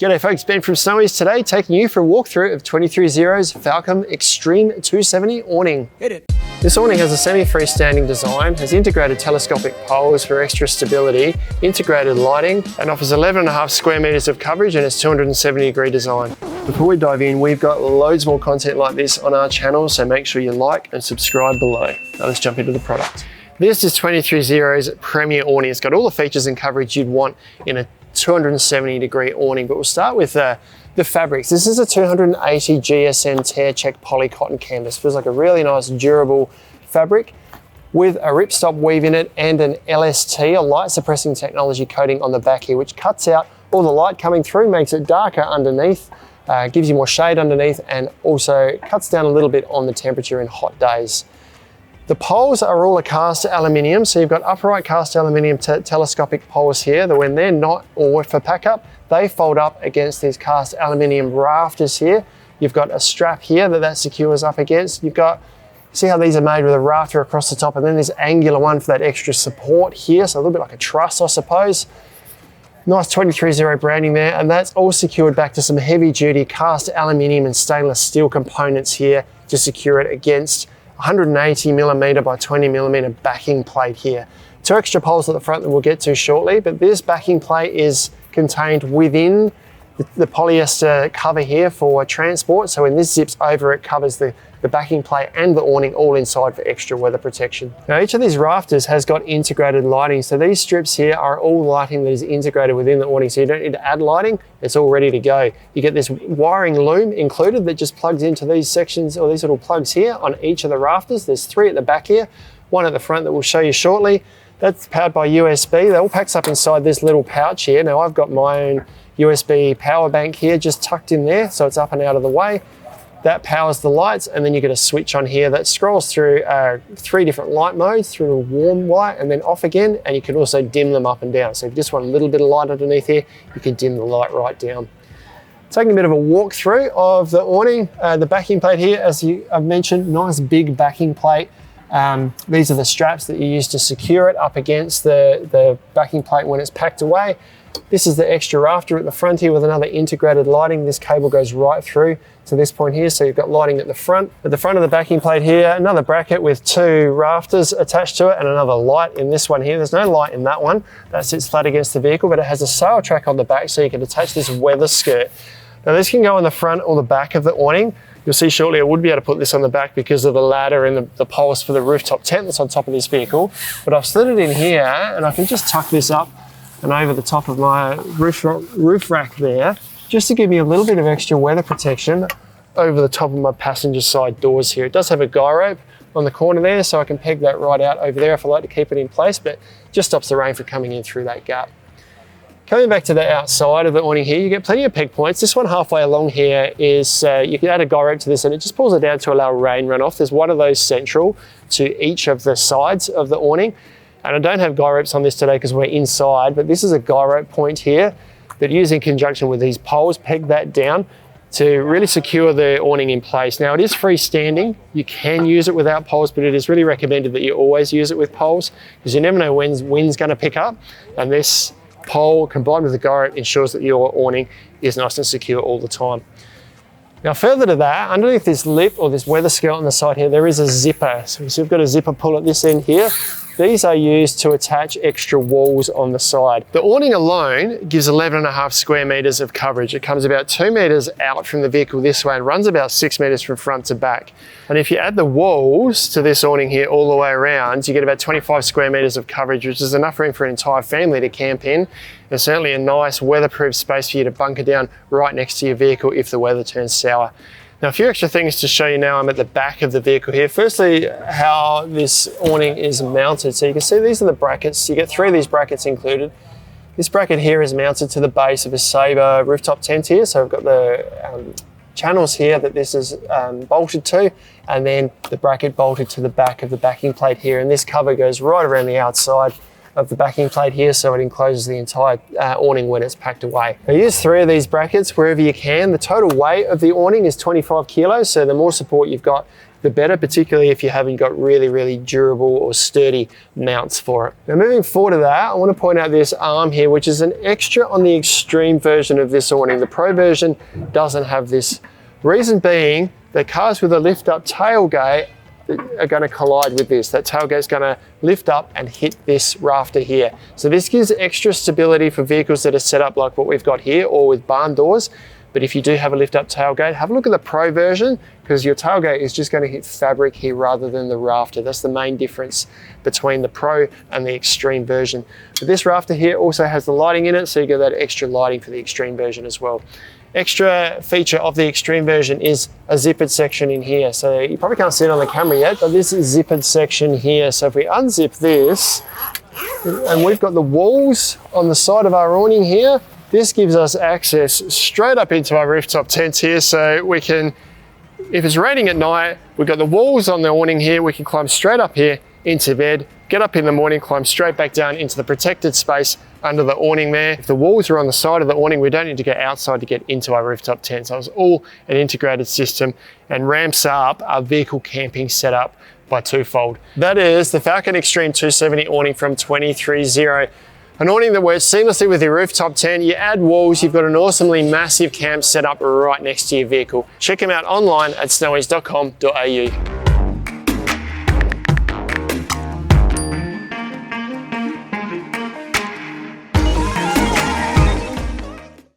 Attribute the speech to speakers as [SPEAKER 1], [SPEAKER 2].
[SPEAKER 1] G'day folks, Ben from Snowies today, taking you for a walkthrough of 23Zero's Falcom Extreme 270 awning.
[SPEAKER 2] Hit it.
[SPEAKER 1] This awning has a semi-freestanding design, has integrated telescopic poles for extra stability, integrated lighting, and offers 11.5 square meters of coverage and its 270-degree design. Before we dive in, we've got loads more content like this on our channel, so make sure you like and subscribe below. Now let's jump into the product. This is 23Zero's premier awning. It's got all the features and coverage you'd want in a 270-degree awning, but we'll start with the fabrics. This is a 280 GSM tear check poly cotton canvas. Feels like a really nice durable fabric with a ripstop weave in it and an LST, a light suppressing technology coating on the back here, which cuts out all the light coming through, makes it darker underneath, gives you more shade underneath, and also cuts down a little bit on the temperature in hot days. The poles are all a cast aluminium, so you've got upright cast aluminium telescopic poles here that when they're not, or for pack up, they fold up against these cast aluminium rafters here. You've got a strap here that secures up against. You've got, see how these are made with a rafter across the top, and then this angular one for that extra support here, so a little bit like a truss, I suppose. Nice 23Zero branding there, and that's all secured back to some heavy duty cast aluminium and stainless steel components here to secure it against 180mm by 20mm backing plate here. Two extra poles at the front that we'll get to shortly, but this backing plate is contained within the polyester cover here for transport. So when this zips over, it covers the backing plate and the awning all inside for extra weather protection. Now each of these rafters has got integrated lighting. So these strips here are all lighting that is integrated within the awning. So you don't need to add lighting, it's all ready to go. You get this wiring loom included that just plugs into these sections or these little plugs here on each of the rafters. There's 3 at the back here, 1 at the front that we'll show you shortly. That's powered by USB. That all packs up inside this little pouch here. Now I've got my own USB power bank here just tucked in there, so it's up and out of the way. That powers the lights, and then you get a switch on here that scrolls through 3 different light modes, through a warm light and then off again, and you can also dim them up and down. So if you just want a little bit of light underneath here, you can dim the light right down. Taking a bit of a walk through of the awning, the backing plate here, as I've mentioned, nice big backing plate. These are the straps that you use to secure it up against the backing plate when it's packed away. This is the extra rafter at the front here with another integrated lighting. This cable goes right through to this point here, so you've got lighting at the front. At the front of the backing plate here, another bracket with 2 rafters attached to it and another light in this one here. There's no light in that one. That sits flat against the vehicle, but it has a sail track on the back so you can attach this weather skirt. Now this can go on the front or the back of the awning. You'll see shortly I would be able to put this on the back because of the ladder and the poles for the rooftop tent that's on top of this vehicle. But I've slid it in here and I can just tuck this up and over the top of my roof rack there, just to give me a little bit of extra weather protection over the top of my passenger side doors here. It does have a guy rope on the corner there, so I can peg that right out over there if I like to keep it in place, but just stops the rain from coming in through that gap. Coming back to the outside of the awning here, you get plenty of peg points. This one halfway along here is, you can add a guy rope to this and it just pulls it down to allow rain runoff. There's one of those central to each of the sides of the awning. And I don't have guy ropes on this today because we're inside, but this is a guy rope point here that you use in conjunction with these poles, peg that down to really secure the awning in place. Now it is freestanding. You can use it without poles, but it is really recommended that you always use it with poles because you never know when wind's going to pick up, and this pole combined with the guy rope ensures that your awning is nice and secure all the time. Now further to that, underneath this lip or this weather skirt on the side here, there is a zipper. So we've got a zipper pull at this end here. These are used to attach extra walls on the side. The awning alone gives 11.5 square meters of coverage. It comes about 2 meters out from the vehicle this way and runs about 6 meters from front to back. And if you add the walls to this awning here all the way around, you get about 25 square meters of coverage, which is enough room for an entire family to camp in. And certainly a nice weatherproof space for you to bunker down right next to your vehicle if the weather turns sour. Now, a few extra things to show you now. I'm at the back of the vehicle here. Firstly, how this awning is mounted. So you can see these are the brackets. You get 3 of these brackets included. This bracket here is mounted to the base of a Sabre rooftop tent here. So I've got the channels here that this is bolted to, and then the bracket bolted to the back of the backing plate here. And this cover goes right around the outside of the backing plate here, so it encloses the entire awning when it's packed away. Now use 3 of these brackets wherever you can. The total weight of the awning is 25 kilos, so the more support you've got, the better, particularly if you haven't got really durable or sturdy mounts for it. Now moving forward to that, I want to point out this arm here, which is an extra on the extreme version of this awning. The Pro version doesn't have this. Reason being, the cars with a lift up tailgate are going to collide with this. That tailgate's going to lift up and hit this rafter here. So this gives extra stability for vehicles that are set up like what we've got here or with barn doors. But if you do have a lift up tailgate, have a look at the Pro version, because your tailgate is just going to hit fabric here rather than the rafter. That's the main difference between the Pro and the Extreme version. But this rafter here also has the lighting in it, so you get that extra lighting for the Extreme version as well. Extra feature of the Extreme version is a zippered section in here. So you probably can't see it on the camera yet, but this is zippered section here. So if we unzip this, and we've got the walls on the side of our awning here, this gives us access straight up into our rooftop tents here, so we can, if it's raining at night, we've got the walls on the awning here, we can climb straight up here into bed, get up in the morning, climb straight back down into the protected space under the awning there. If the walls are on the side of the awning, we don't need to go outside to get into our rooftop tent. So it's all an integrated system and ramps up our vehicle camping setup by twofold. That is the Falcon Extreme 270 awning from 230. An awning that works seamlessly with your rooftop tent. You add walls, you've got an awesomely massive camp set up right next to your vehicle. Check them out online at snowies.com.au.